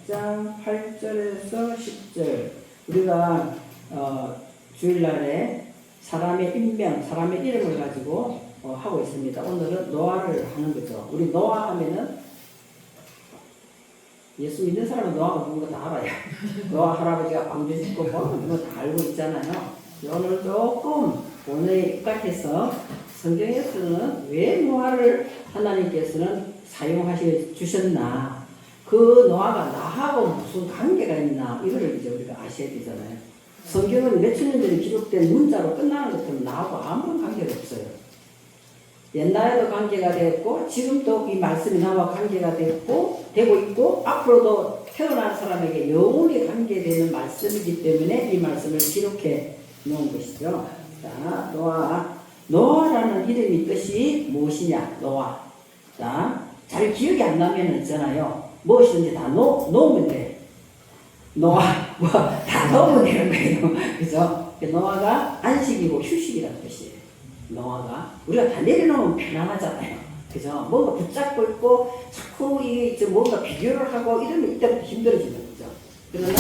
6장 8절에서 10절 우리가 주일날에 사람의 인명, 사람의 이름을 가지고 하고 있습니다. 오늘은 노아를 하는 거죠. 우리 노아 하면은 예수 믿는 사람은 노아가 누군가 다 알아요. 노아 할아버지가 방주 짓고 뭐 이거 다 알고 있잖아요. 오늘 조금 본에 입각해서 성경에서는 왜 노아를 하나님께서는 사용하셔 주셨나, 그 노아가 나하고 무슨 관계가 있나, 이거를 이제 우리가 아셔야 되잖아요. 성경은 몇천 년 전에 기록된 문자로 끝나는 것처럼 나하고 아무런 관계가 없어요. 옛날에도 관계가 됐고 지금도 이 말씀이 나와 관계가 되고 되고 있고 앞으로도 태어난 사람에게 영원히 관계되는 말씀이기 때문에 이 말씀을 기록해 놓은 것이죠. 자, 노아라는 이름이 뜻이 무엇이냐? 노아. 자, 잘 기억이 안 나면 있잖아요. 무엇이든지 다 놓으면 돼. 노아, 다 넣으면 되는 거예요. 그죠? 노아가 안식이고 휴식이라는 뜻이에요. 노아가. 우리가 다 내려놓으면 편안하잖아요. 그죠? 뭔가 붙잡고 있고, 자꾸 뭔가 비교를 하고 이러면 이때부터 힘들어지는 거죠. 그러나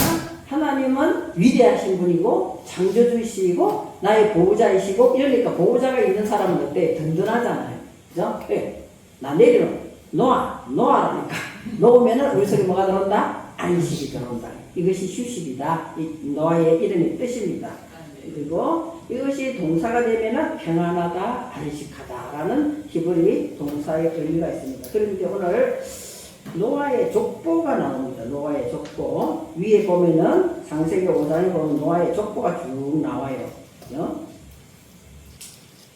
하나님은 위대하신 분이고, 창조주이시고, 나의 보호자이시고, 이러니까 보호자가 있는 사람은 어때? 든든하잖아요. 그죠? 그래. 나 내려놓아. 노아라니까. 놓으면은 우리 속에 뭐가 들어온다? 안식이 들어온다. 이것이 휴식이다. 이 노아의 이름의 뜻입니다. 그리고 이것이 동사가 되면은 평안하다, 안식하다라는 히브리 동사의 의미가 있습니다. 그런데 오늘 노아의 족보가 나옵니다. 노아의 족보. 위에 보면은 창세기 5장에 보면 노아의 족보가 쭉 나와요.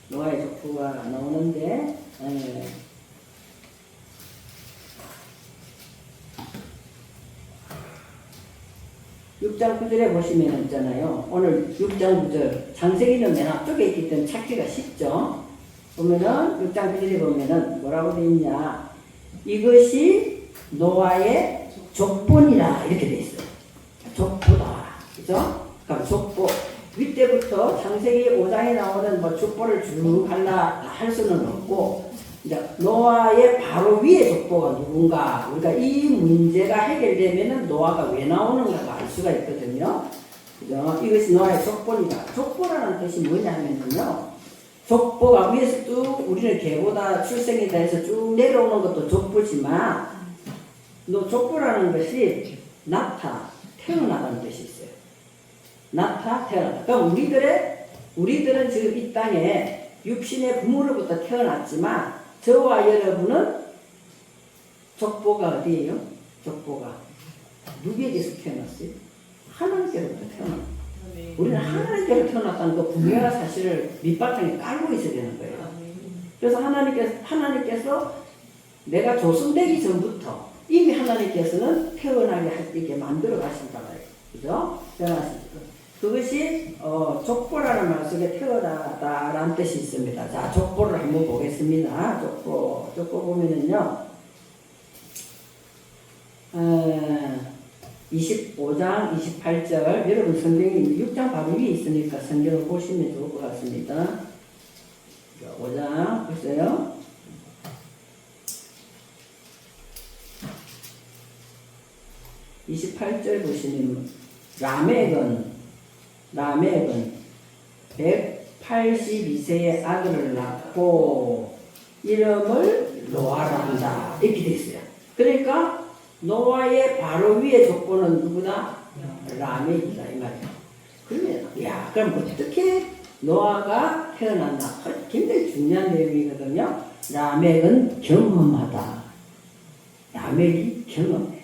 노아의 족보가 나오는데, 6장 9절에 보시면 있잖아요. 오늘 6장 9절. 창세기는 맨 앞쪽에 있기 때문에 찾기가 쉽죠. 보면은 6장 9절에 보면은 뭐라고 되어 있냐. 이것이 노아의 족보니라. 이렇게 되어 있어요. 족보다. 그죠? 그럼 족보. 윗때부터 창세기 5장에 나오는 족보를 쭉 할 수는 없고, 이제 노아의 바로 위에 족보가 누군가, 우리가 이 문제가 해결되면은 노아가 왜 나오는가가 알 수가 있거든요. 그죠? 이것이 노아의 족보니까. 족보라는 뜻이 뭐냐면요, 족보가 위에서 쭉 우리는 개보다 출생이다 해서 쭉 내려오는 것도 족보지만, 족보라는 것이 태어나다는 뜻이 있어요. 태어나다. 그러니까 우리들은 지금 이 땅에 육신의 부모로부터 태어났지만, 저와 여러분은 족보가 어디예요? 족보가 누구에게서 태어났어요? 하나님께로부터 태어났어요. 우리는 하나님께로 태어났다는 그 분명한 사실을 밑바탕에 깔고 있어야 되는 거예요. 그래서 하나님께서 내가 조선되기 전부터 이미 하나님께서는 태어나게 할 수 있게 만들어 가신다 말이에요. 그죠? 태어나신다. 그것이 족보라는 말 속에 태어나다라는 뜻이 있습니다. 자, 족보를 한번 보겠습니다. 족보 보면은요, 25장 28절. 여러분 성경이 6장 바로 위에 있으니까 성경을 보시면 좋을 것 같습니다. 5장 보세요. 28절 보시면 라멕은 182세의 아들을 낳고 이름을 노아라 한다. 이렇게 되어 있어요. 그러니까 노아의 바로 위에 족보는 누구다? 라멕이다 이 말이에요. 그러면 그럼 어떻게 노아가 태어났나? 굉장히 중요한 내용이거든요. 라멕은 경험하다. 라멕이 경험해.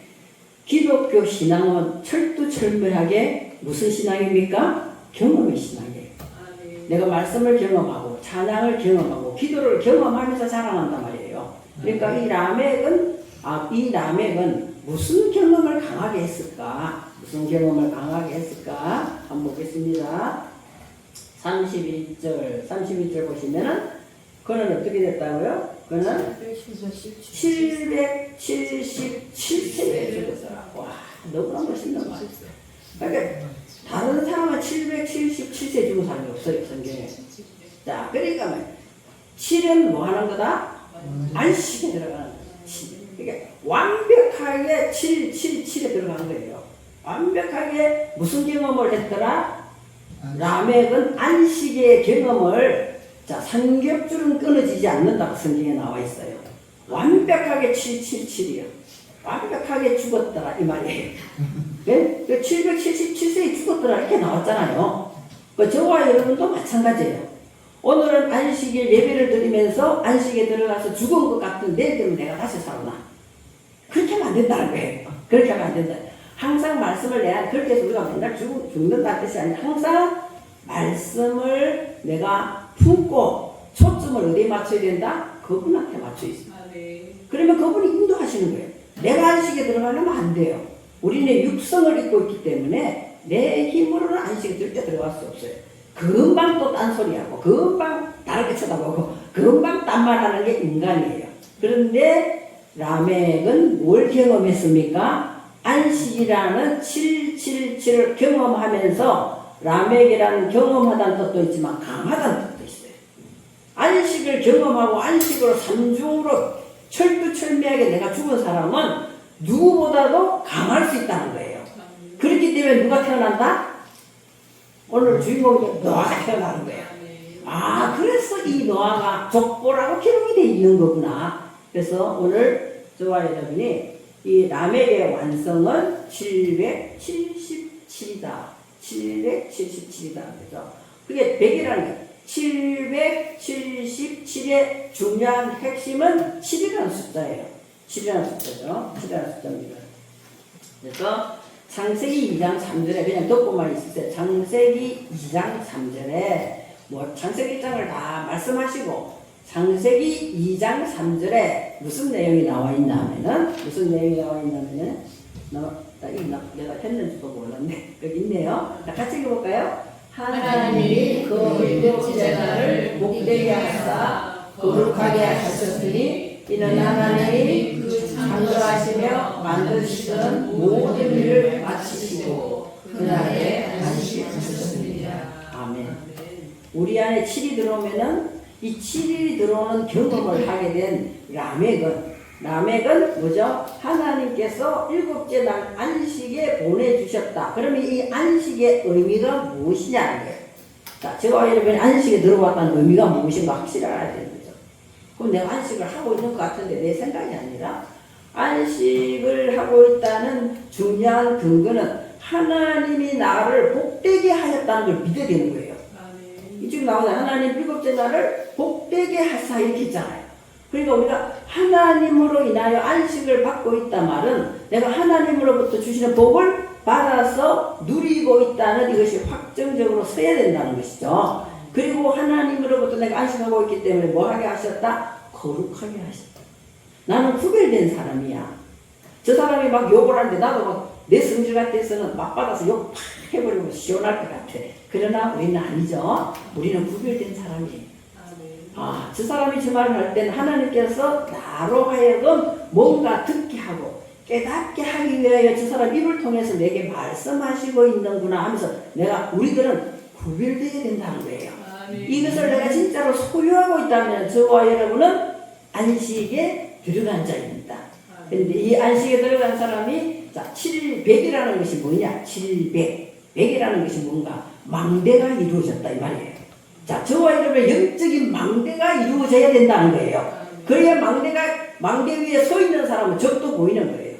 기독교 신앙은 철두철미하게 무슨 신앙입니까? 경험의 신앙이에요. 내가 말씀을 경험하고 찬양을 경험하고 기도를 경험하면서 자라난단 말이에요. 그러니까 이 라멕은 무슨 경험을 강하게 했을까? 한번 보겠습니다. 32절 보시면은 그는 어떻게 됐다고요? 그는 777세에 죽었어요. 와, 너무나 멋있는 말. 그러니까 다른 사람은 777세 죽은 사람이 없어요, 성경에. 자, 그러니까 7은 뭐 하는 거다? 안식에 들어가는 거다. 그러니까 완벽하게 777에 들어간 거예요. 완벽하게 무슨 경험을 했더라? 라멕은 안식의 경험을, 자, 삼겹줄은 끊어지지 않는다고 성경에 나와 있어요. 완벽하게 777이요. 완벽하게 죽었더라 이 말이에요. 네? 777세에 죽었더라 이렇게 나왔잖아요. 저와 여러분도 마찬가지예요. 오늘은 안식일 예배를 드리면서 안식에 들어가서 죽은 것 같은 내일 되면 내가 다시 살아나. 그렇게 하면 안 된다는 거예요. 그렇게 하면 안 된다. 항상 말씀을 내야, 그렇게 해서 우리가 맨날 죽는다는 뜻이 아니라 항상 말씀을 내가 품고 초점을 어디에 맞춰야 된다? 그분한테 맞춰 있어요. 그러면 그분이 인도하시는 거예요. 내가 안식에 들어가려면 안 돼요. 우리는 육성을 입고 있기 때문에 내 힘으로는 안식에 절대 들어갈 수 없어요. 금방 또 딴소리하고 금방 다르게 쳐다보고 금방 딴 말하는 게 인간이에요. 그런데 라멕은 뭘 경험했습니까? 안식이라는 777을 경험하면서 라멕이라는 경험하다는 뜻도 있지만 강하다는 뜻도 있어요. 안식을 경험하고 안식으로 삼중으로 철두철미하게 내가 죽은 사람은 누구보다도 강할 수 있다는 거예요. 그렇기 때문에 누가 태어난다? 오늘 주인공이 노아가 태어나는 거예요. 아, 그래서 이 노아가 족보라고 기록이 되어 있는 거구나. 그래서 오늘 저와 여러분이 이 라멕의 완성은 777이다. 777이다. 그죠? 그게 100이라는 거예요. 777의 중요한 핵심은 7이라는 숫자예요. 7이라는 숫자죠. 7이라는 숫자입니다. 그래서 창세기 2장 3절에 그냥 듣고만 있으세요. 창세기 2장 3절에 뭐 창세기 1장을 다 말씀하시고 창세기 2장 3절에 무슨 내용이 나와 있냐면은 내가 했는지도 몰랐네. 여기 있네요. 자, 같이 읽어볼까요? 하나님이 그 일곱 제자를 목되게 하사 거룩하게 하셨으니 이는 하나님이 그 창조하시며 만드시던 모든 일을 마치시고 그날에 안식하셨습니다. 아멘. 우리 안에 7이 들어오면은 이 7이 들어오는 경험을 하게 된 라멕은 뭐죠? 하나님께서 일곱째 날 안식에 보내주셨다. 그러면 이 안식의 의미가 무엇이냐는 거예요. 자, 제가 여러분 안식에 들어왔다는 의미가 무엇인가 확실히 알아야 되는 거죠. 그럼 내가 안식을 하고 있는 것 같은데 내 생각이 아니라 안식을 하고 있다는 중요한 근거는 하나님이 나를 복되게 하셨다는 걸 믿어야 되는 거예요. 지금 나오는 하나님 일곱째 날을 복되게 하사 이렇게 있잖아요. 그러니까 우리가 하나님으로 인하여 안식을 받고 있다 말은 내가 하나님으로부터 주시는 복을 받아서 누리고 있다는 이것이 확정적으로 서야 된다는 것이죠. 그리고 하나님으로부터 내가 안식하고 있기 때문에 뭐하게 하셨다? 거룩하게 하셨다. 나는 구별된 사람이야. 저 사람이 막 욕을 하는데 나도 막 내 성질 같아서는 막 받아서 욕 팍 해버리고 시원할 것 같아. 그러나 우리는 아니죠. 우리는 구별된 사람이에요. 아, 저 사람이 저 말을 할 때는 하나님께서 나로 하여금 뭔가 듣게 하고 깨닫게 하기 위하여 저 사람 입을 통해서 내게 말씀하시고 있는구나 하면서 우리들은 구별되어야 된다는 거예요. 이것을 내가 진짜로 소유하고 있다면 저와 여러분은 안식에 들어간 자입니다. 그런데 이 안식에 들어간 사람이 자, 700이라는 것이 뭐냐? 100이라는 것이 뭔가 망대가 이루어졌다 이 말이에요. 자, 저와 여러분의 영적인 망대가 이루어져야 된다는 거예요. 그래야 망대 위에 서 있는 사람은 적도 보이는 거예요.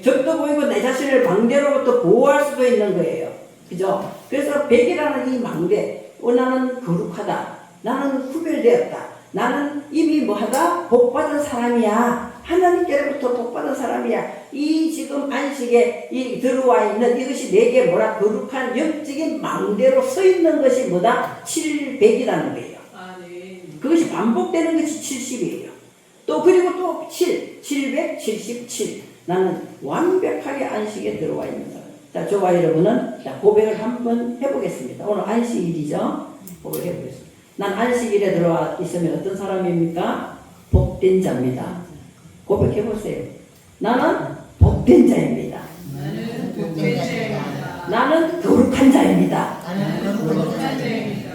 적도 보이고 내 자신을 망대로부터 보호할 수도 있는 거예요. 그죠? 그래서 100이라는 이 망대, 나는 거룩하다. 나는 구별되었다. 나는 이미 뭐하다? 복받은 사람이야. 하나님께로부터 복받은 사람이야. 이 지금 안식에 들어와 있는 이것이 내게 뭐라 거룩한 영적인 망대로 서 있는 것이 뭐다? 700이라는 거예요. 그것이 반복되는 것이 70이에요. 또 그리고 또 777. 나는 완벽하게 안식에 들어와 있는 사람. 자, 저와 여러분은 자, 고백을 한번 해보겠습니다. 오늘 안식일이죠. 고백해보겠습니다. 난 안식일에 들어와 있으면 어떤 사람입니까? 복된 자입니다. 고백해보세요. 나는 복된 자입니다. 나는 거룩한 자입니다.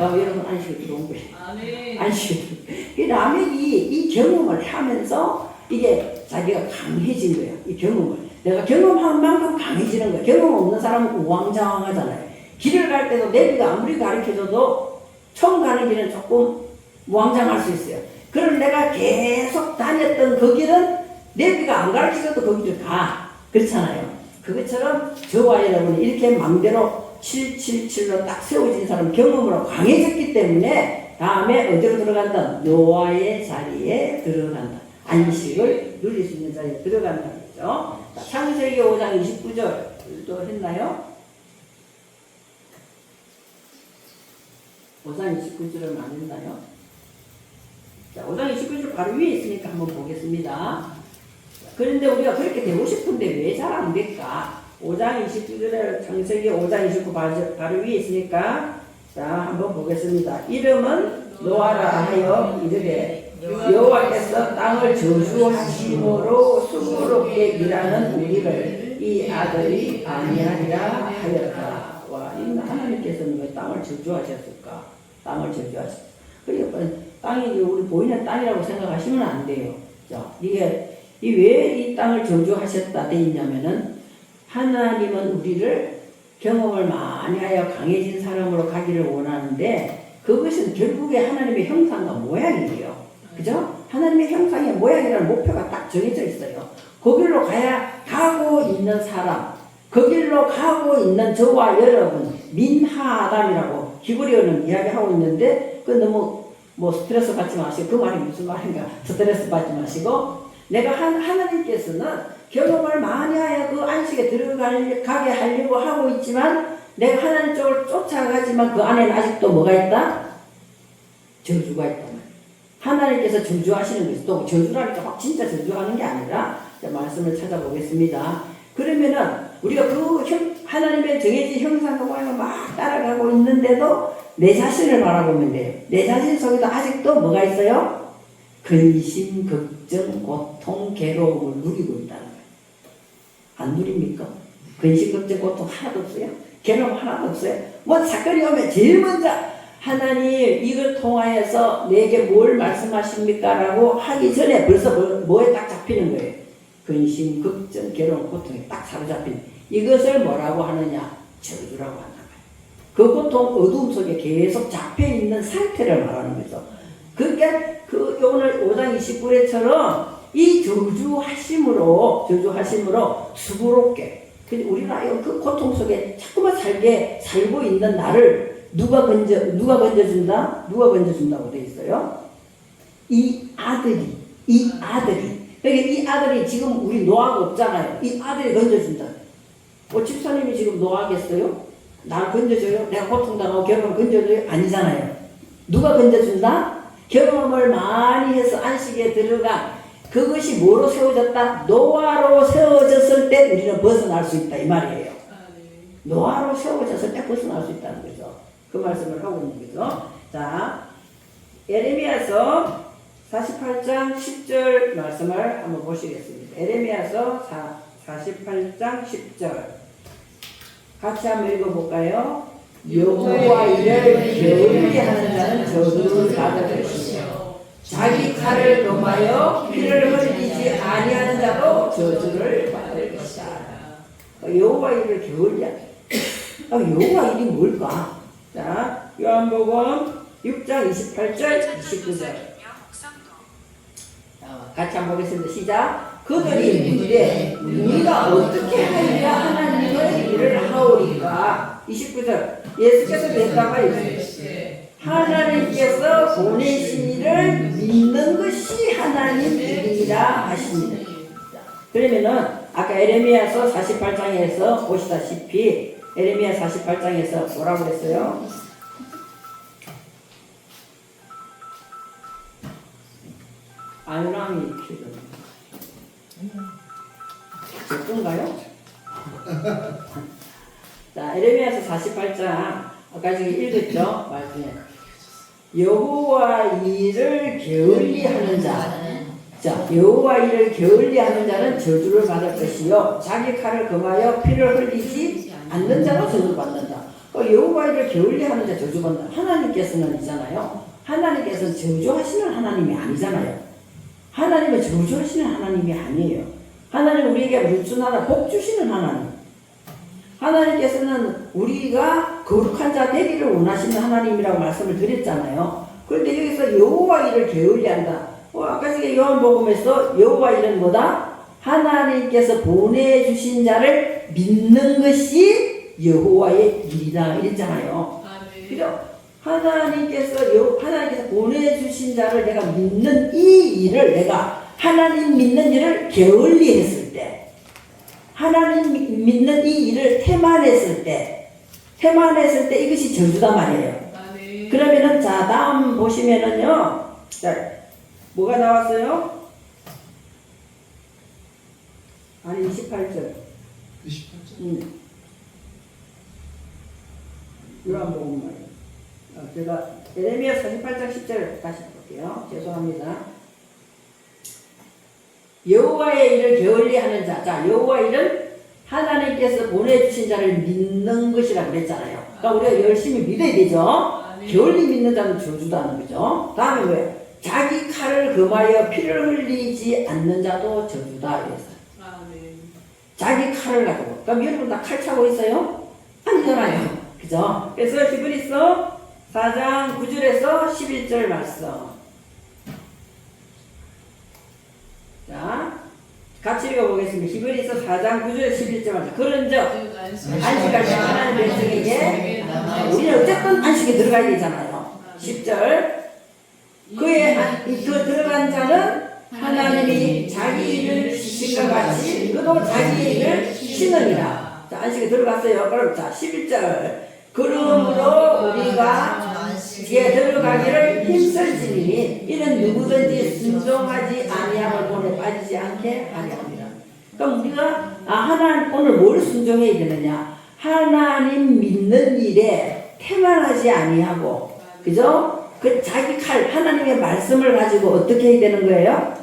여러분 안식에 들어온 거예요. 안식에. 이 라멕이 이 경험을 하면서 이게 자기가 강해진 거야. 이 경험을. 내가 경험한 만큼 강해지는 거야. 경험 없는 사람은 우왕좌왕하잖아요. 길을 갈 때도 내비가 아무리 가르쳐줘도 처음 가는 길은 조금 우왕좌왕할 수 있어요. 그럼 내가 계속 다녔던 그 길은 내비가 안 가르쳐줘도 그 길을 가. 그렇잖아요. 그것처럼 저와 여러분이 이렇게 맘대로 777로 딱 세워진 사람 경험으로 강해졌기 때문에 다음에 어디로 들어간다? 노아의 자리에 들어간다. 안식을 누릴 수 있는 자리에 들어간다는 거죠. 창세기 5장 29절도 했나요? 5장 29절은 안 했나요? 자, 5장 29절 바로 위에 있으니까 한번 보겠습니다. 그런데 우리가 그렇게 되고 싶은데 왜 잘 안 될까? 5장 29절에 창세기 5장 29 바로 위에 있으니까 자, 한번 보겠습니다. 이름은 노아라 하여 이르되 여호와께서 땅을 저주하심으로 수고롭게 일하는 우리를 이 아들이 아니하리라 하였다. 와, 이 하나님께서는 왜 땅을 저주하셨을까? 땅을 저주하셨다. 그러니까 땅이 우리 보이는 땅이라고 생각하시면 안 돼요. 자, 이게 왜 이 땅을 저주하셨다 돼 있냐면은 하나님은 우리를 경험을 많이 하여 강해진 사람으로 가기를 원하는데 그것은 결국에 하나님의 형상과 모양이에요. 그죠? 하나님의 형상의 모양이라는 목표가 딱 정해져 있어요. 거길로 가고 있는 사람, 거길로 가고 있는 저와 여러분, 민하아담이라고 히브리어는 이야기하고 있는데 그 너무 스트레스 받지 마시고 그 말이 무슨 말인가 스트레스 받지 마시고 내가 하나님께서는 경험을 많이 하여 그 안식에 들어가게 하려고 하고 있지만 내가 하나님 쪽을 쫓아가지만 그 안에는 아직도 뭐가 있다? 저주가 있다. 하나님께서 저주하시는 것이 또 저주라니까 막 진짜 저주하는 게 아니라 말씀을 찾아보겠습니다. 그러면은 우리가 하나님의 정해진 형상과 모양을 막 따라가고 있는데도 내 자신을 바라보면 돼요. 내 자신 속에도 아직도 뭐가 있어요? 근심, 걱정, 고통, 괴로움을 누리고 있다는 거예요. 안 누립니까? 근심, 걱정, 고통 하나도 없어요? 괴로움 하나도 없어요? 뭐 사건이 오면 제일 먼저 하나님 이걸 통하여서 내게 뭘 말씀하십니까? 라고 하기 전에 벌써 뭐에 딱 잡히는 거예요. 근심, 걱정, 괴로움, 고통에 딱 사로잡히는 이것을 뭐라고 하느냐? 저주라고 한다. 그 고통, 어두움 속에 계속 잡혀있는 상태를 말하는 거죠. 그러니까 오늘 5장 29절처럼 이 저주하심으로 수고롭게 우리가 그 고통 속에 자꾸만 살고 있는 나를 누가 건져준다? 누가 건져준다고 되어 있어요? 이 아들이. 그러니까 이 아들이 지금 우리 노아가 없잖아요. 이 아들이 건져준다. 집사님이 지금 노아겠어요? 날 건져줘요? 내가 고통당하고 결혼을 건져줘요? 아니잖아요. 누가 건져준다? 경험을 많이 해서 안식에 들어간 그것이 뭐로 세워졌다? 노아로 세워졌을 때 우리는 벗어날 수 있다 이 말이에요. 노아로 세워졌을 때 벗어날 수 있다는 거죠. 그 말씀을 하고 있는 거죠. 자, 에레미야서 48장 10절 말씀을 한번 보시겠습니다. 에레미야서 48장 10절 같이 한번 읽어볼까요? 여호와 이를 게을리 하는 자는 저주를 받을 것이며 자기 칼을 금하여 피를 흘리지 아니하는 자도 저주를 받을 것이다. 여호와 이를 게을리 하는 여호와 일이 뭘까? 자, 요한복음 6장 28절 29절 같이 한번 보겠습니다. 시작. 그들이 묻되 우리가 어떻게 하여야 하나님의 일을 하오리까? 29절 예수께서 대답하여 하나님께서 보내신 이를 믿는 것이 하나님 일이라 하십니다. 그러면은 아까 에레미야서 48장에서 보시다시피 에레미야 48장에서 뭐라고 그랬어요? 알람이 필요합니다. 어떤가요? 자, 에레미야서 48장 아까 지금 읽었죠? 말씀에 여호와 일을 게을리하는 자, 여호와 일을 게을리하는 자는 저주를 받을 것이요 자기 칼을 금하여 피를 흘리지 않는 자가 저주를 받는다. 여호와 일을 게을리하는 자 저주받는다. 하나님께서는 있잖아요. 하나님께서는 저주하시는 하나님이 아니잖아요. 하나님은 저주하시는 하나님이 아니에요. 하나님은 우리에게 물주나라 복 주시는 하나님. 하나님께서는 우리가 거룩한 자 되기를 원하시는 하나님이라고 말씀을 드렸잖아요. 그런데 여기서 여호와 일을 게을리한다. 아까 전에 요한복음에서 여호와 일은 뭐다? 하나님께서 보내주신 자를 믿는 것이 여호와의 일이다 이랬잖아요. 그죠? 하나님께서 보내주신 자를 내가 믿는 이 일을 내가 하나님 믿는 일을 게을리 했을 때, 하나님 믿는 이 일을 태만했을 때 이것이 저주다 말이에요. 그러면은 자 다음 보시면은요, 자 뭐가 나왔어요? 아니 28절. 28절. 요한복음 말이에요. 제가 예레미야 48장 10절 다시 볼게요. 죄송합니다. 여호와의 일을 게을리하는 자. 자, 여호와의 일은 하나님께서 보내주신 자를 믿는 것이라고 그랬잖아요. 그러니까 우리가 열심히 믿어야 되죠. 게을리 믿는 자는 저주다는 거죠. 다음에 뭐예요? 자기 칼을 금하여 피를 흘리지 않는 자도 저주다 그랬어요. 자기 칼을 가지고. 그럼 여러분 다 칼 차고 있어요? 아니잖아요. 그죠? 그래서 히브리서 4장 9절에서 11절 말씀. 자, 같이 읽어보겠습니다. 히브리서 4장 9절에서 11절 말씀. 그런즉 안식할 때 하나님 백성에게 우리는 어쨌든 안식에 들어가야 되잖아요. 10절. 그 들어간 자는 하나님이 자기 일을 쉬신 것 같이 그도 자기 일을 쉬느니라. 자, 안식에 들어갔어요. 그럼 자 11절. 그러므로 우리가 지에 들어가기를 힘쓸지니 이는 누구든지 순종하지 아니함을 본에 빠지지 않게 하려 합니다. 그럼 우리가 하나님 오늘 뭘 순종해야 되느냐? 하나님 믿는 일에 태만하지 아니하고, 그죠? 그 자기 칼, 하나님의 말씀을 가지고 어떻게 해야 되는 거예요?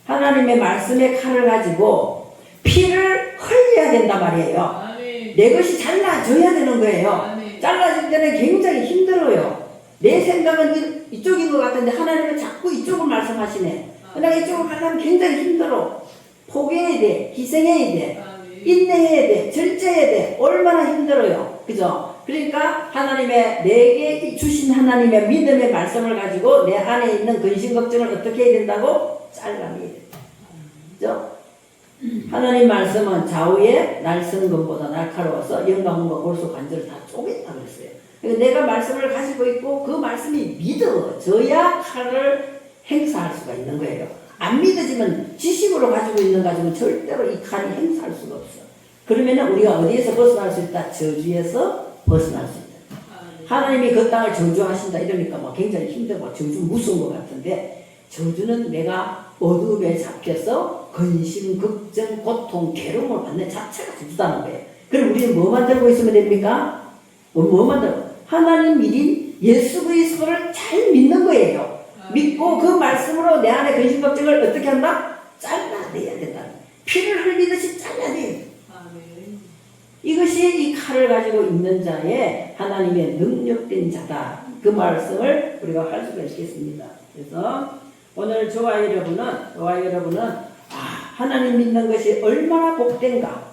하나님의 말씀의 칼을 가지고 피를 흘려야 된단 말이에요. 내 것이 잘라져야 되는 거예요. 잘라질 때는 굉장히 힘들어요. 내 생각은 이쪽인 것 같은데 하나님은 자꾸 이쪽을 말씀하시네. 내가 이쪽을 하려면 굉장히 힘들어. 포기해야 돼. 희생해야 돼. 인내해야 돼. 절제해야 돼. 얼마나 힘들어요. 그죠? 그러니까 내게 주신 하나님의 믿음의 말씀을 가지고 내 안에 있는 근심 걱정을 어떻게 해야 된다고? 잘라내야 돼. 그죠? 하나님 말씀은 좌우에 날선 것보다 날카로워서 영과 혼과 골수 관절을 다 쪼갠다 그랬어요. 그러니까 내가 말씀을 가지고 있고 그 말씀이 믿어져야 칼을 행사할 수가 있는 거예요. 안 믿어지면 지식으로 가지고 있는 가지고는 절대로 이 칼이 행사할 수가 없어. 그러면 우리가 어디에서 벗어날 수 있다? 저주에서 벗어날 수 있다. 하나님이 그 땅을 저주하신다 이러니까 뭐 굉장히 힘들고 저주 무서운 것 같은데, 저주는 내가 어둠에 잡혀서 근심, 걱정, 고통, 괴로움을 받는 자체가 저주다는 거예요. 그럼 우리는 뭐 만들고 있으면 됩니까? 뭐 만들고? 하나님 일인 예수 그리스도를 잘 믿는 거예요. 믿고 그 말씀으로 내 안에 근심, 걱정을 어떻게 한다? 잘라내야 된다. 피를 흘리듯이 잘라내야 돼. 이것이 이 칼을 가지고 있는 자의 하나님의 능력된 자다. 그 말씀을 우리가 할 수가 있겠습니다. 그래서 오늘 저와 여러분은 하나님 믿는 것이 얼마나 복된가,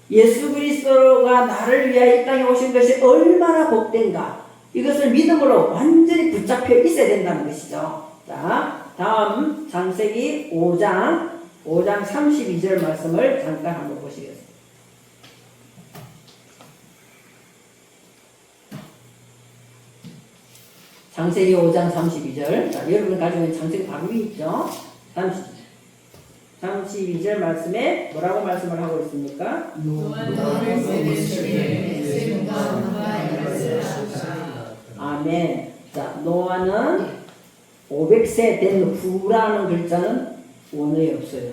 예수 그리스도가 나를 위하여 이 땅에 오신 것이 얼마나 복된가, 이것을 믿음으로 완전히 붙잡혀 있어야 된다는 것이죠. 자, 다음 창세기 5장 32절 말씀을 잠깐 한번 보시겠습니다. 창세기 5장 32절. 자, 여러분 가지고 있는 창세기 바로 위에 있죠? 32절 말씀에 뭐라고 말씀을 하고 있습니까? 아멘. 자, 노아는 500세 된 후라는 글자는 원어에 없어요.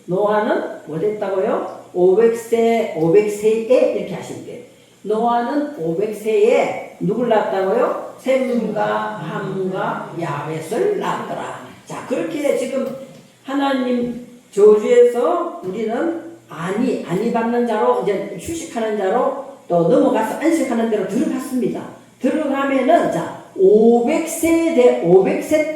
노아는 뭐 됐다고요? 500세에 이렇게 하신대요. 노아는 500세에 누굴 낳았다고요? 셈과 함과 야벳을 낳았더라. 자, 그렇게 지금 하나님 저주에서 우리는 안위 받는 자로, 이제 휴식하는 자로 또 넘어가서 안식하는 대로 들어갔습니다. 들어가면은 자 500세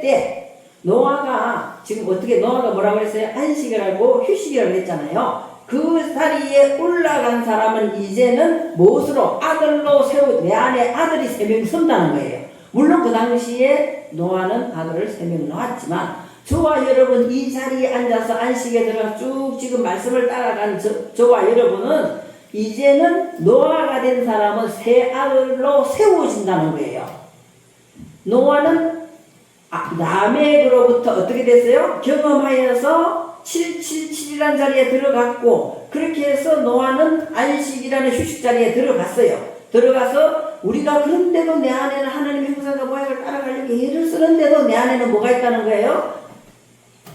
때 노아가 지금 어떻게 노아가 뭐라고 했어요? 안식이라고 휴식이라고 했잖아요. 그 자리에 올라간 사람은 이제는 무엇으로 아들로 내 안에 아들이 3명 선다는 거예요. 물론 그 당시에 노아는 아들을 3명 낳았지만 저와 여러분 이 자리에 앉아서 안식에 들어가 쭉 지금 말씀을 따라간 저와 여러분은 이제는 노아가 된 사람은 새 아들로 세워진다는 거예요. 노아는 라멕으로부터 어떻게 됐어요? 경험하여서 777이라는 자리에 들어갔고 그렇게 해서 노아는 안식이라는 휴식 자리에 들어갔어요. 들어가서 우리가 그런데도 내 안에는 하나님의 형상과 모양을 따라가려고 애를 쓰는데도 내 안에는 뭐가 있다는 거예요?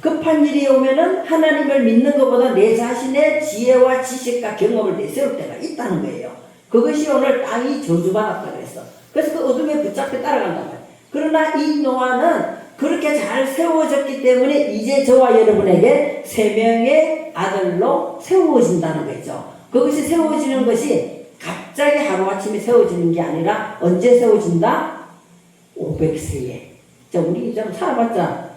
급한 일이 오면은 하나님을 믿는 것보다 내 자신의 지혜와 지식과 경험을 내세울 때가 있다는 거예요. 그것이 오늘 땅이 저주받았다 그랬어. 그래서 그 어둠에 붙잡혀 따라간단 말이에요. 그러나 이 노아는 그렇게 잘 세워졌기 때문에 이제 저와 여러분에게 3명의 아들로 세워진다는 거죠. 그것이 세워지는 것이 갑자기 하루아침에 세워지는 게 아니라 언제 세워진다? 500세에. 우리 좀 살아봤자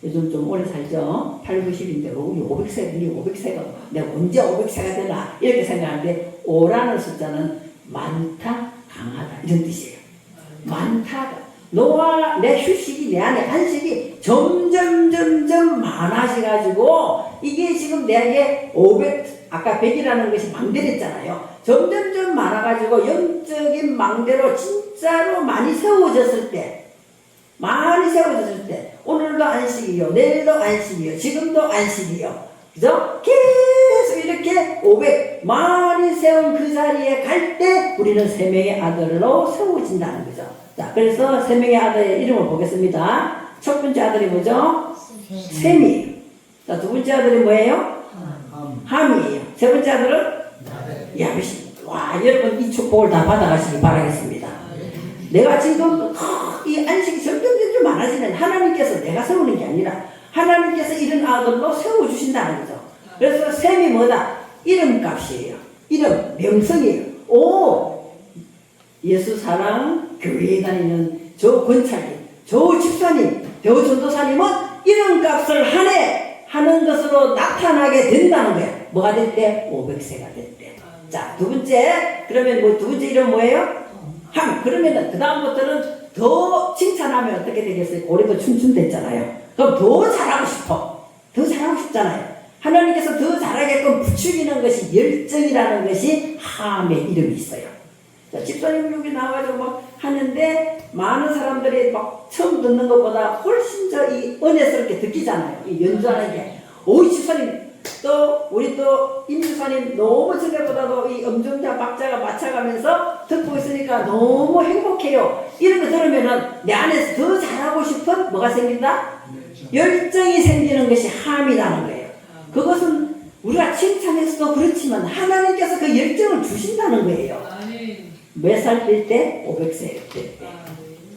요즘 좀 오래 살죠? 8, 90인데 우리 500세가 내가 언제 500세가 되나 이렇게 생각하는데 5라는 숫자는 많다, 강하다 이런 뜻이에요. 많다. 노아 내 휴식이 내 안에 안식이 점점 많아져가지고 이게 지금 내게 500 아까 100이라는 것이 망대랬잖아요. 점점 많아가지고 영적인 망대로 진짜로 많이 세워졌을 때 오늘도 안식이요, 내일도 안식이요, 지금도 안식이요. 그죠? 계속 이렇게 500 많이 세운 그 자리에 갈 때 우리는 3명의 아들로 세워진다는 거죠. 자, 그래서 3명의 아들의 이름을 보겠습니다. 첫 번째 아들이 뭐죠? 셈이에요. 자, 두 번째 아들이 뭐예요? 함이에요. 세 번째 아들은 야벳입니다. 와, 여러분 이 축복을 다 받아가시기 바라겠습니다. 내가 지금 이 안식이 점점 많아지면 하나님께서 내가 세우는 게 아니라 하나님께서 이런 아들로 세워주신다는 거죠. 그래서 셈이 뭐다? 이름값이에요. 이름, 명성이에요. 예수 사랑 교회에 다니는 저 권찰님, 저 집사님, 저 전도사님은 이름값을 하는 것으로 나타나게 된다는 거예요. 뭐가 됐대? 500세가 됐대. 자, 두 번째, 그러면 두 번째 이름 뭐예요? 함. 그러면은 그 다음부터는 더 칭찬하면 어떻게 되겠어요? 올해도 춤춘댔잖아요. 그럼 더 잘하고 싶어. 더 잘하고 싶잖아요. 하나님께서 더 잘하게끔 부추기는 것이 열정이라는 것이 함의 이름이 있어요. 자, 집사님 여기 나와가지고 막 하는데 많은 사람들이 막 처음 듣는 것보다 훨씬 이 은혜스럽게 듣기잖아요. 이 연주하는 게. 이 집사님 또 우리 또 임집사님 너무 전에보다도 이 음정자 박자가 맞춰가면서 듣고 있으니까 너무 행복해요. 이런 거 들으면은 내 안에서 더 잘하고 싶은 뭐가 생긴다? 열정이 생기는 것이 함이라는 거예요. 그것은 우리가 칭찬해서도 그렇지만 하나님께서 그 열정을 주신다는 거예요. 몇 살 될 때? 500세 될 때.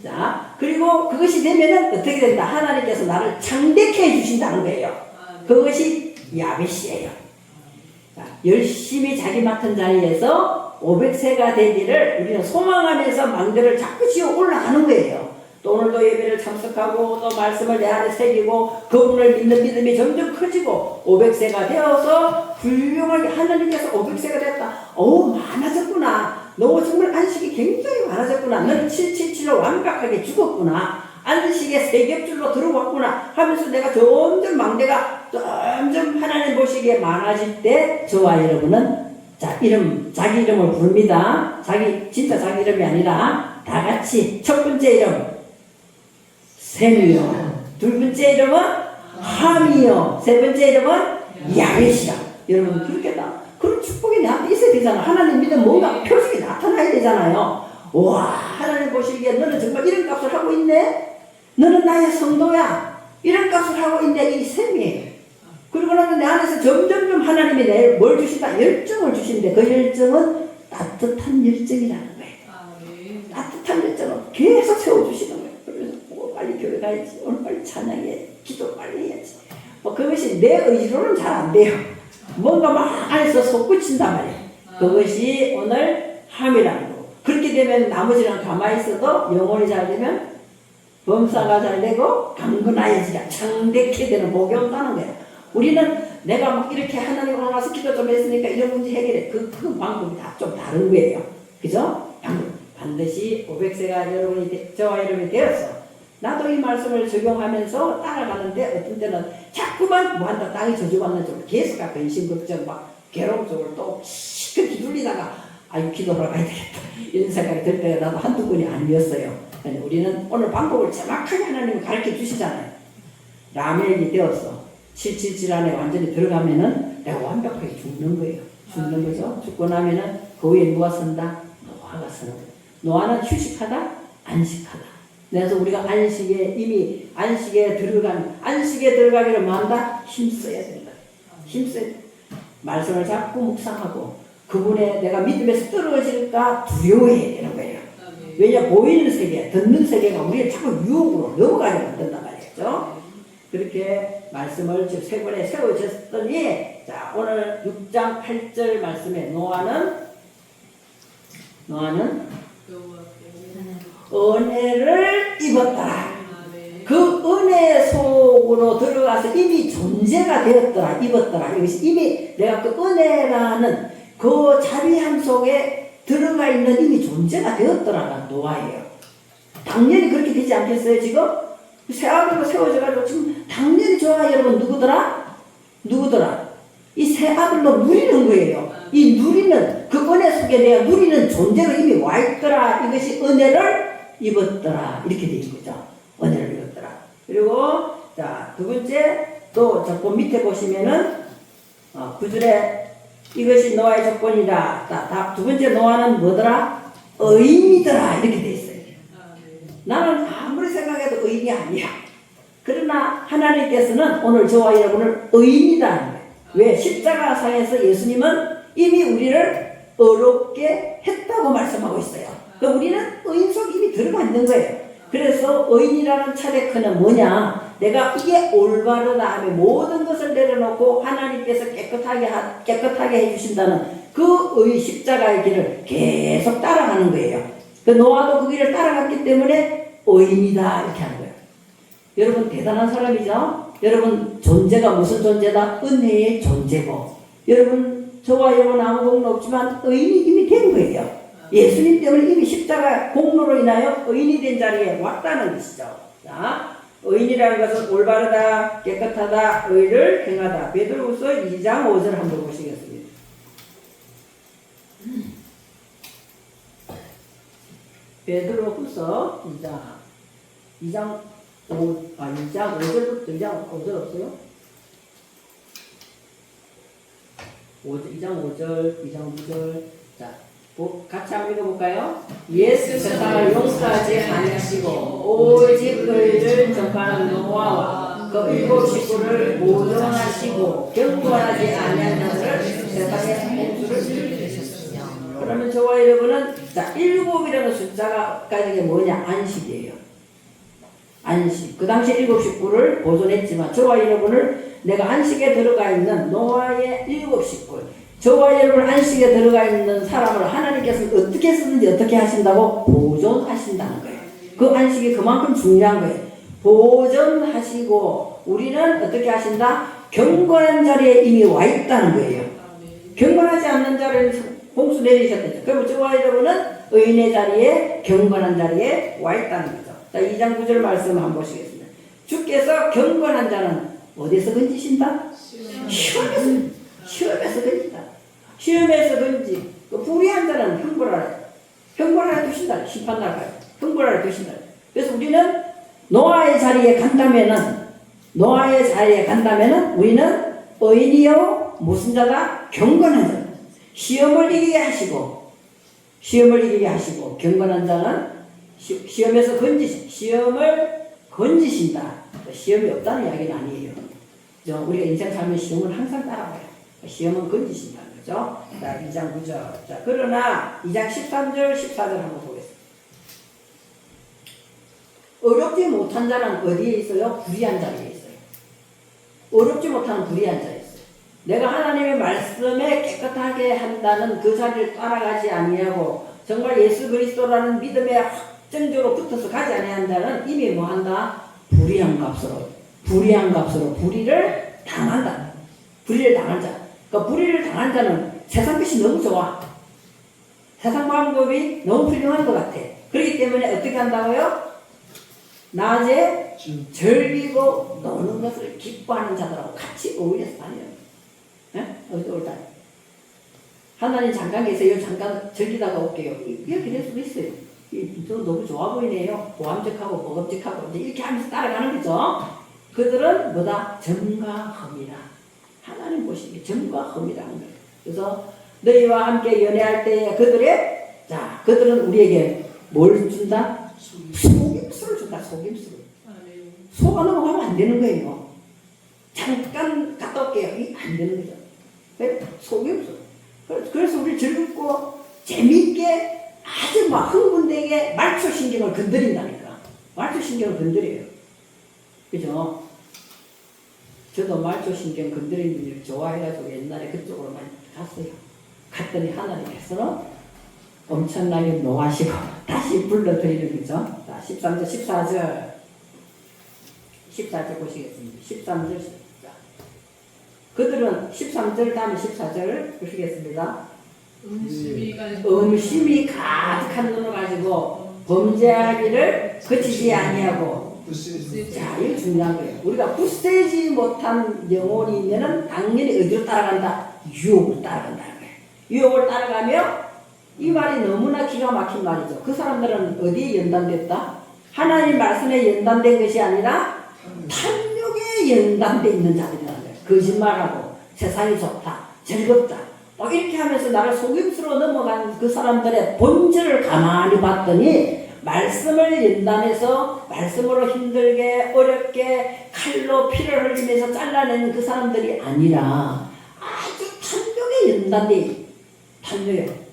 자, 그리고 그것이 되면은 어떻게 된다? 하나님께서 나를 창대케 해주신다는 거예요. 그것이 야벳이에요. 자, 열심히 자기 맡은 자리에서 500세가 되기를 우리는 소망하면서 망대를 자꾸 지어 올라가는 거예요. 또 오늘도 예배를 참석하고 또 말씀을 내 안에 새기고 그분을 믿는 믿음이 점점 커지고 500세가 되어서 훌륭하게 하나님께서 500세가 됐다. 많아졌구나. 너 정말 안식이 굉장히 많아졌구나. 너는 777로 완벽하게 죽었구나. 안식의 세겹줄로 들어왔구나 하면서 내가 점점 망대가 점점 하나님 보시기에 많아질 때 저와 여러분은 자기 이름을 부릅니다. 진짜 자기 이름이 아니라 다 같이 첫 번째 이름 셈이요, 두 번째 이름은 함이요, 세 번째 이름은 야벳이요. 여러분 그렇게 그런 축복이 나한테 있어야 되잖아. 하나님 믿으면 뭔가 표식이 나타나야 되잖아요. 와, 하나님 보시기에 너는 정말 이런 값을 하고 있네. 너는 나의 성도야. 이런 값을 하고 있네. 이 셈이에요. 그리고 나면 내 안에서 점점 하나님이 내 뭘 주신다? 열정을 주시는데 그 열정은 따뜻한 열정이라는 거예요. 따뜻한 열정을 계속 세워주시는 거예요. 그래서 빨리 교회 가야지. 오늘 빨리 찬양해. 기도 빨리 해야지. 그것이 내 의지로는 잘 안 돼요. 뭔가 막 안에서 솟구친단 말이에요. 그것이 오늘 함이라는 거. 그렇게 되면 나머지는 가만히 있어도 영혼이 잘 되면 범사가 잘 되고 강건하여지라 창대케 되는 복이 온다는 거야. 우리는 내가 막 이렇게 하나님 오늘 와서 기도 좀 했으니까 이런 문제 해결해. 그 방법이 다 좀 다른 거예요. 그죠? 반드시 500세가 저와 여러분이 되었어. 나도 이 말씀을 적용하면서 따라가는데 어떤 때는 자꾸만 뭐한다 땅이 저주받는 쪽으로 계속 가 근심 걱정 막 괴로움 쪽으로 또 시끄 기둘리다가 아유 기도하러 가야 되겠다 이런 생각이 들 때가 나도 한두 번이 아니었어요. 우리는 오늘 방법을 정확하게 하나님이 가르쳐 주시잖아요. 라멜이 되었어. 777 안에 완전히 들어가면은 내가 완벽하게 죽는 거예요. 죽는 거죠. 죽고 나면은 그 위에 누가 선다? 노아가 서는 거예요. 노아는 휴식하다, 안식하다. 그래서 우리가 이미 안식에 들어가기를 뭐한다? 힘써야 된다. 힘써야 된다. 말씀을 자꾸 묵상하고 그분의 내가 믿음에서 떨어질까 두려워해야 되는 거예요. 왜냐 보이는 세계, 듣는 세계가 우리를 자꾸 유혹으로 넘어가게 만든단 말이죠. 그렇게 말씀을 지금 세 번에 세워졌더니 자 오늘 6장 8절 말씀에 노아는 은혜를 입었더라. 그 은혜 속으로 들어가서 이미 존재가 되었더라. 입었더라. 이것이 이미 내가 그 은혜라는 그 자비함 속에 들어가 있는 이미 존재가 되었더라가 노아예요. 당연히 그렇게 되지 않겠어요 지금? 새 아들로 세워져가지고 지금 당연히 저와 여러분 누구더라? 이 새 아들로 누리는 거예요. 이 누리는 그 은혜 속에 내가 누리는 존재로 이미 와 있더라. 이것이 은혜를 입었더라. 이렇게 되는 거죠. 은혜를 입었더라. 그리고 자 두 번째 또 조금 밑에 보시면은 9절에 이것이 노아의 조건이다. 두 번째 노아는 뭐더라? 의인이더라. 이렇게 돼 있어요. 나는 아무리 생각해도 의인이 아니야. 그러나 하나님께서는 오늘 저와 여러분을 의인이다 하는 거예요. 왜? 십자가상에서 예수님은 이미 우리를 의롭게 했다고 말씀하고 있어요. 그럼 우리는 의인 속에 이미 들어가 있는 거예요. 그래서 의인이라는 차례크는 뭐냐? 내가 이게 올바르다 하면 모든 것을 내려놓고 하나님께서 깨끗하게 해주신다는 그 십자가의 길을 계속 따라가는 거예요. 그 노아도 그 길을 따라갔기 때문에 의인이다 이렇게 하는 거예요. 여러분 대단한 사람이죠? 여러분 존재가 무슨 존재다? 은혜의 존재고 여러분 저와 여러분 아무 공로 없지만 의인이 이미 된 거예요. 예수님 때문에 이미 십자가 공로로 인하여 의인이 된 자리에 왔다는 것이죠. 자, 의인이라는 것은 올바르다, 깨끗하다, 의를 행하다. 베드로후서 2장 5절 한번 보시겠습니다. 베드로후서 2장 5절부터 2장 5절 없어요? 2장 5절, 2장 9절. 자, 같이 한번 읽어볼까요? 예수 세상을 용서하지 아니하시고 오직 그를 전파하는 노아와 그 일곱 식구를 보존하시고 경고하지 아니한 자들을 세상의 홍수를 일으키셨으며. 그러면 저와 여러분은 자 일곱이라는 숫자가 가진 게 뭐냐? 안식이에요. 안식. 그 당시 일곱 식구를 보존했지만 저와 여러분을 내가 안식에 들어가 있는 노아의 일곱 식구, 저와 여러분 안식에 들어가 있는 사람을 하나님께서 어떻게 쓰든지 어떻게 하신다고? 보존하신다는 거예요. 그 안식이 그만큼 중요한 거예요. 보존하시고 우리는 어떻게 하신다? 경건한 자리에 이미 와 있다는 거예요. 경건하지 않는 자리에는 홍수 내리셨대요. 그럼 저와 여러분은 의인의 자리에 경건한 자리에 와 있다는 거죠. 자, 2장 9절 말씀 한번 보시겠습니다. 주께서 경건한 자는 어디서 건지신다? 시험에서 건진다. 시험에서 건지 그 불의한 자는 형벌하에 두신다. 심판날 가요. 형벌하에 두신다. 그래서 우리는 노아의 자리에 간다면은 우리는 의인이요 무슨 자다? 경건한 자. 시험을 이기게 하시고 경건한 자는 시험에서 시험을 건지신다. 시험이 없다는 이야기는 아니에요. 우리가 인생 살면 시험을 항상 따라와요. 시험은 건지신다는 거죠. 자, 2장 9절. 자, 그러나 2장 13절, 14절 한번 보겠습니다. 어렵지 못한 자는 어디에 있어요? 불의한 자리에 있어요. 어렵지 못한 불의한 자리에 있어요. 내가 하나님의 말씀에 깨끗하게 한다는 그 자리를 따라가지 아니하고 정말 예수 그리스도라는 믿음에 정적으로 붙어서 가지 아니한 자는 이미 뭐한다? 불의한 값으로 불의를 당한다. 불의를 당한 자. 그러니까 불의를 당한 자는 세상 것이 너무 좋아. 세상 방법이 너무 훌륭한 것 같아. 그렇기 때문에 어떻게 한다고요? 낮에 즐기고 노는 것을 기뻐하는 자들하고 같이 어울려서 다녀요. 예? 어울려 다녀요. 하나님 잠깐 계세요. 잠깐 즐기다가 올게요. 이렇게 될 수도 있어요. 저 너무 좋아 보이네요. 보암직하고 먹음직하고 이제 이렇게 하면서 따라가는 거죠. 그들은 뭐다? 점과 흠이라. 하나님 보시기에 점과 흠이라는 거예요. 그래서 너희와 함께 연애할 때 그들은 우리에게 뭘 준다? 속임수를 준다. 속임수를. 속아 넘어가면 안 되는 거예요. 잠깐 갔다 올게요. 안 되는 거죠. 속임수. 그래서 우리 즐겁고 재미있게 아주 막 흥분되게 말초신경을 건드린다니까. 말초신경을 건드려요. 그죠? 저도 말초신경 건드리는 일 좋아해가지고 옛날에 그쪽으로 많이 갔어요. 갔더니 하나님께서는 엄청나게 노하시고 다시 불러드리는 거죠. 자, 13절, 14절 보시겠습니다. 13절. 그들은 13절 다음에 14절 보시겠습니다. 음심이 가득한 눈을 가지고 범죄하기를 그치지 아니하고. 자, 이거 중요한 거예요. 우리가 굳세지 못한 영혼이면은 당연히 어디로 따라간다? 유혹을 따라간다는 거예요. 유혹을 따라가며 이 말이 너무나 기가 막힌 말이죠. 그 사람들은 어디에 연단됐다? 하나님 말씀에 연단된 것이 아니라 탐욕에 연단돼 있는 자들이라는 거예요. 거짓말하고 세상이 좋다, 즐겁다 뭐 이렇게 하면서 나를 속임수로 넘어간 그 사람들의 본질을 가만히 봤더니 말씀을 연단해서 말씀으로 힘들게 어렵게 칼로 피를 흘리면서 잘라내는 그 사람들이 아니라 아주 탐욕에 연단돼 탐욕에.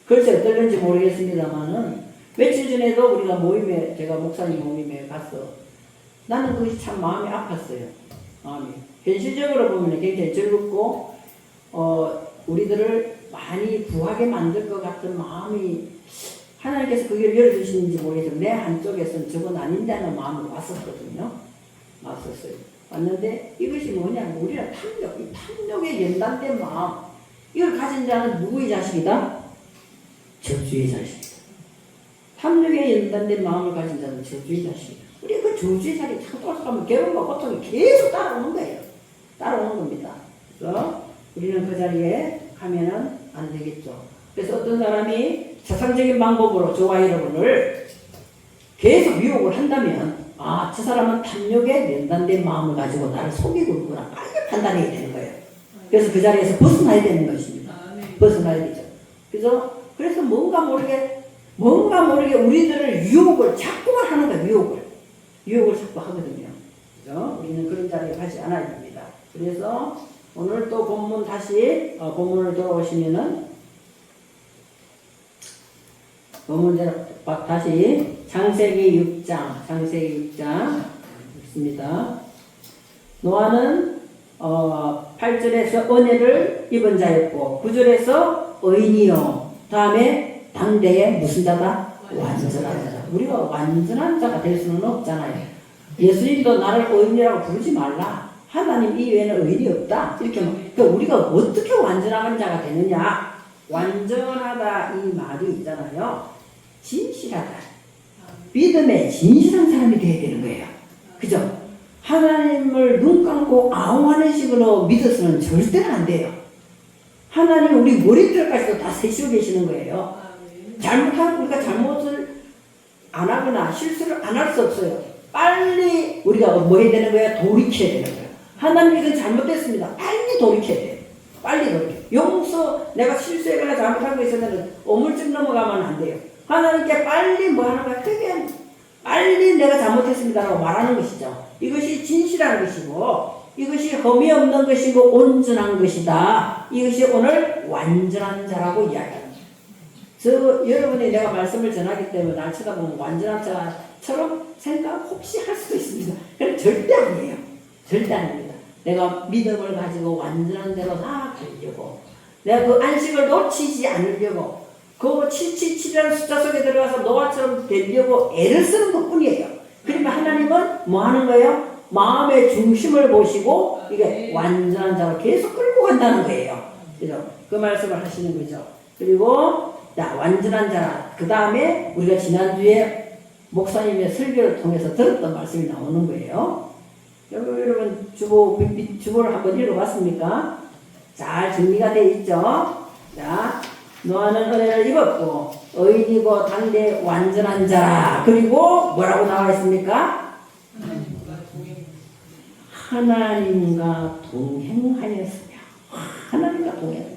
글쎄 어떨는지 모르겠습니다만은 며칠 전에도 우리가 모임에 제가 목사님 모임에 가서 나는 그것이 참 마음이 아팠어요. 마음이 현실적으로 보면 굉장히 즐겁고 우리들을 많이 부하게 만들 것 같은 마음이 하나님께서 그 길을 열어주시는지 모르겠지만 내 한쪽에서는 저건 아닌데 하는 마음이 왔었거든요. 왔었어요. 왔는데 이것이 뭐냐면 우리가 이 탐욕에 연단된 마음 이걸 가진 자는 누구의 자식이다? 저주의 자식이다. 탐욕에 연단된 마음을 가진 자는 저주의 자식이다. 우리 그 저주의 자리 자꾸 돌아가면 괴로움과 고통이 계속 따라오는 거예요. 따라오는 겁니다. 그래서 우리는 그 자리에 가면은 안 되겠죠. 그래서 어떤 사람이 세상적인 방법으로 저와 여러분을 계속 유혹을 한다면 저 사람은 탐욕에 연단된 마음을 가지고 나를 속이고 있구나 빨리 판단해야 되는 거예요. 그래서 그 자리에서 벗어나야 되는 것입니다. 벗어나야 되죠. 그래서 뭔가 모르게 우리들을 유혹을 자꾸만 하는 거예요. 유혹을 자꾸 하거든요. 그래서 우리는 그런 자리에 가지 않아야 됩니다. 그래서 오늘 또 본문 다시 본문을 돌아오시면은 본문대로 다시 창세기 6장 있습니다. 노아는 8절에서 은혜를 입은 자였고 9절에서 의인이요 다음에 당대에 무슨 자다? 완전한 자다. 우리가 완전한 자가 될 수는 없잖아요. 예수님도 나를 의인이라고 부르지 말라. 하나님 이외에는 의인이 없다. 이렇게 그러니까 우리가 어떻게 완전한 자가 되느냐? 완전하다 이 말이 있잖아요. 진실하다. 믿음에 진실한 사람이 되어야 되는 거예요. 그죠? 하나님을 눈 감고 아웅하는 식으로 믿어서는 절대로 안 돼요. 하나님은 우리 머리털까지도 다 세시고 계시는 거예요. 우리가 잘못을 안 하거나 실수를 안 할 수 없어요. 빨리 우리가 뭐 해야 되는 거야? 돌이켜야 되는 거예요. 하나님 이건 잘못됐습니다. 빨리 돌이켜야 돼요. 빨리 돌이켜. 용서, 내가 실수했거나 잘못한 거 있으면 오물쯤 넘어가면 안 돼요. 하나님께 빨리 뭐 하는 거야? 그게 빨리 내가 잘못했습니다라고 말하는 것이죠. 이것이 진실한 것이고 이것이 흠이 없는 것이고 온전한 것이다. 이것이 오늘 완전한 자라고 이야기합니다. 여러분이 내가 말씀을 전하기 때문에 날 쳐다보면 완전한 자처럼 생각 혹시 할 수도 있습니다. 그런데 절대 아니에요. 절대 아닙니다. 내가 믿음을 가지고 완전한 대로 나아가려고 내가 그 안식을 놓치지 않으려고 그 777이라는 숫자 속에 들어가서 노아처럼 되려고 애를 쓰는 것 뿐이에요. 그러면 하나님은 뭐 하는 거예요? 마음의 중심을 보시고 이게 완전한 자로 계속 끌고 간다는 거예요. 그죠? 그 말씀을 하시는 거죠. 그리고 자, 완전한 자. 그 다음에 우리가 지난주에 목사님의 설교를 통해서 들었던 말씀이 나오는 거예요. 여러분 주보를 한번 읽어봤습니까? 잘 정리가 되어 있죠. 자, 노아는 은혜를 입었고 의인이고 당대 완전한 자라. 그리고 뭐라고 나와 있습니까? 하나님과 동행하였으며. 하나님과 동행.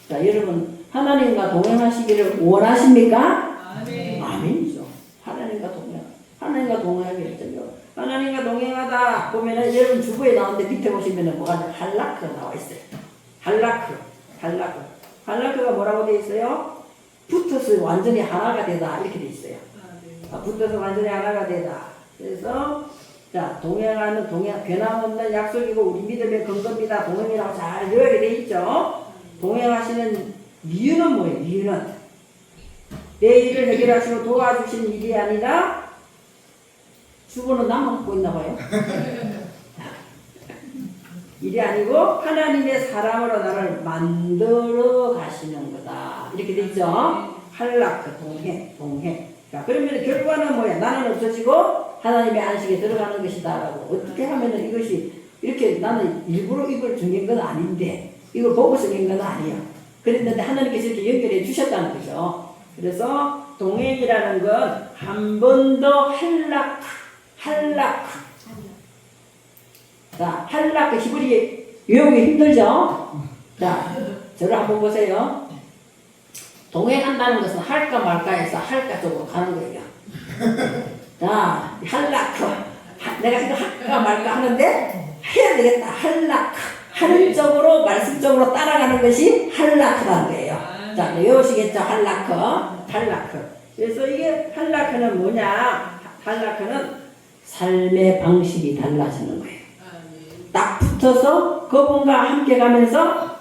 자, 여러분 하나님과 동행하시기를 원하십니까? 아멘이죠. 하나님과 동행. 하나님과 동행하기를 했죠. 하나님과 동행하다 보면은 여러분 주부에 나오는데 밑에 보시면은 뭐가 할라크가 나와 있어요. 할라크가 뭐라고 되어 있어요? 붙어서 완전히 하나가 되다 이렇게 되어 있어요. 붙어서 완전히 하나가 되다. 그래서 자, 동행하는 동행 변함없는 약속이고 우리 믿음의 근거입니다. 동행이라고 잘 요약이 되어 있죠. 동행하시는 이유는 뭐예요? 이유는 내 일을 해결하시고 도와주신 일이 아니라 주부는 나만 갖고 있나 봐요. 일이 아니고 하나님의 사람으로 나를 만들어 가시는 거다. 이렇게 돼 있죠. 할라크 동행. 자, 그러면 결과는 뭐야? 나는 없어지고 하나님의 안식에 들어가는 것이다라고. 어떻게 하면은 이것이 이렇게 나는 일부러 이걸 정한 건 아닌데 이걸 보고 정한 건 아니야. 그랬는데 하나님께서 이렇게 연결해 주셨다는 거죠. 그래서 동행이라는 건 한 번 더 할라크. 자, 할라크 히브리 외우기 힘들죠? 자, 저를 한번 보세요. 동행한다는 것은 할까 말까해서 할까 쪽으로 가는 거예요. 자, 할라크. 내가 이거 할까 말까 하는데 해야 되겠다. 할라크. 하는 쪽으로 말씀적으로 따라가는 것이 할라크라는 거예요. 자, 외우시겠죠? 할라크. 그래서 이게 할라크는 뭐냐? 할라크는 삶의 방식이 달라지는 거예요. 딱 붙어서 그분과 함께 가면서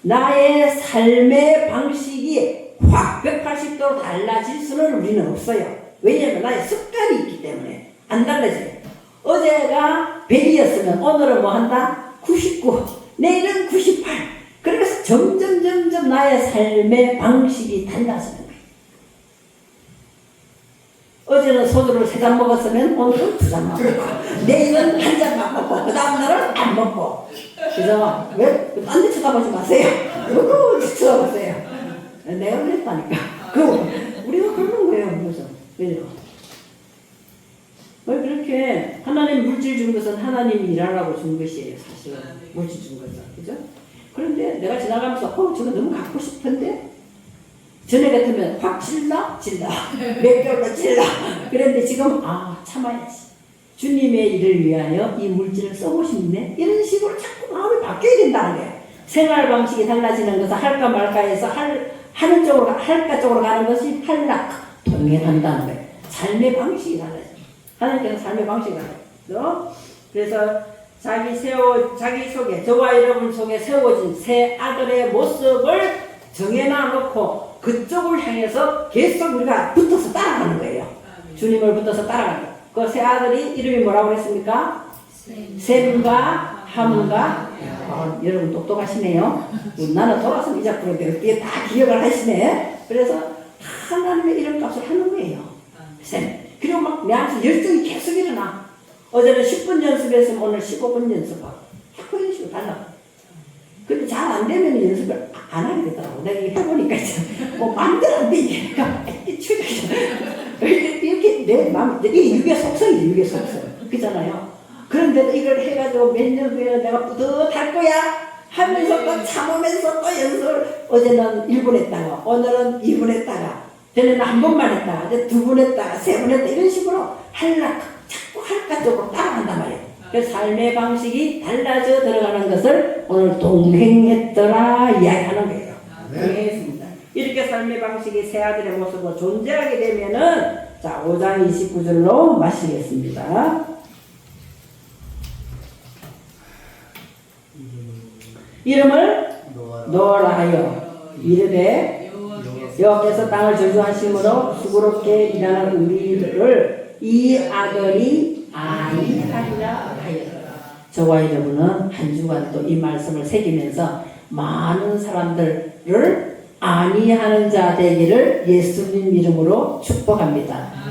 나의 삶의 방식이 확 180도로 달라질 수는 우리는 없어요. 왜냐하면 나의 습관이 있기 때문에 안 달라져요. 어제가 100이었으면 오늘은 뭐 한다? 99, 내일은 98. 그래서 점점 나의 삶의 방식이 달라지는 거예요. 어제는 소주를 3잔 먹었으면 오늘은 2잔 먹고 내일은 1잔만 먹고 그 다음 날은 안 먹고. 그래서 왜? 딴 데 쳐다보지 마세요. 누구 쳐다보세요. 내가 그랬다니까. 우리가 그러는 거예요. 그래서 왜요? 왜 그렇게 하나님 물질 준 것은 하나님이 일하라고 준 것이에요. 사실은 물질 준 것은. 그죠? 그런데 내가 지나가면서 저거 너무 갖고 싶은데 전에 같으면 확 질러 몇 개월로 질러. 그런데 지금 참아야지. 주님의 일을 위하여 이 물질을 쓰고 싶네. 이런 식으로 자꾸 마음이 바뀌어야 된다는 거예요. 생활 방식이 달라지는 것은 할까 말까해서 하는 쪽으로 할까 쪽으로 가는 것이 할락 동행한다는 거예요. 삶의 방식이 달라져요. 하나님께서 삶의 방식이 달라요. 그래서 자기 속에 저와 여러분 속에 세워진 새 아들의 모습을 정해놔 놓고 그쪽을 향해서 계속 우리가 붙어서 따라가는 거예요. 주님을 붙어서 따라가는 거예요. 그 새 아들이 이름이 뭐라고 그랬습니까? 셈과 함과. 여러분 똑똑하시네요. 나는 돌아서면 이자꾸로 어떻게 다 기억을 하시네. 그래서 하나님의 이름값을 하는 거예요. 셈. 그리고 막 내한테 열정이 계속 일어나. 어제는 10분 연습했으면 오늘 15분 연습하고. 자꾸 이런 식으로 달라. 근데 잘 안 되면 연습을 안 하게 되더라고. 내가 이거 해보니까 뭐 마음대로 안 되니까 이렇게 내 마음 이게 육의 속성이지. 육의 속성. 그잖아요. 그런데도 이걸 해가지고 몇 년 후에 내가 뿌듯할 거야 하면서 또 참으면서 또 연습을 어제는 1분 했다가 오늘은 2분 했다가 전에는 한 번만 했다가 이제 2분 했다가 3분 했다 이런 식으로 자꾸 할까 쪽으로 따라간단 말이에요. 그래서 삶의 방식이 달라져 들어가는 것을 오늘 동행했더라 이야기하는 거예요. 동행했습니다. 이렇게 삶의 방식이 새 아들의 모습으로 존재하게 되면은 자 5장 29절로 마치겠습니다. 이름을 노아라 하여 이르되 여호와께서 땅을 저주하심으로 수고롭게 일하는 우리를 이 아들이 아니하리라 하였다. 저와 여러분은 한 주간 또 이 말씀을 새기면서 많은 사람들을 아니하는 자 되기를 예수님 이름으로 축복합니다.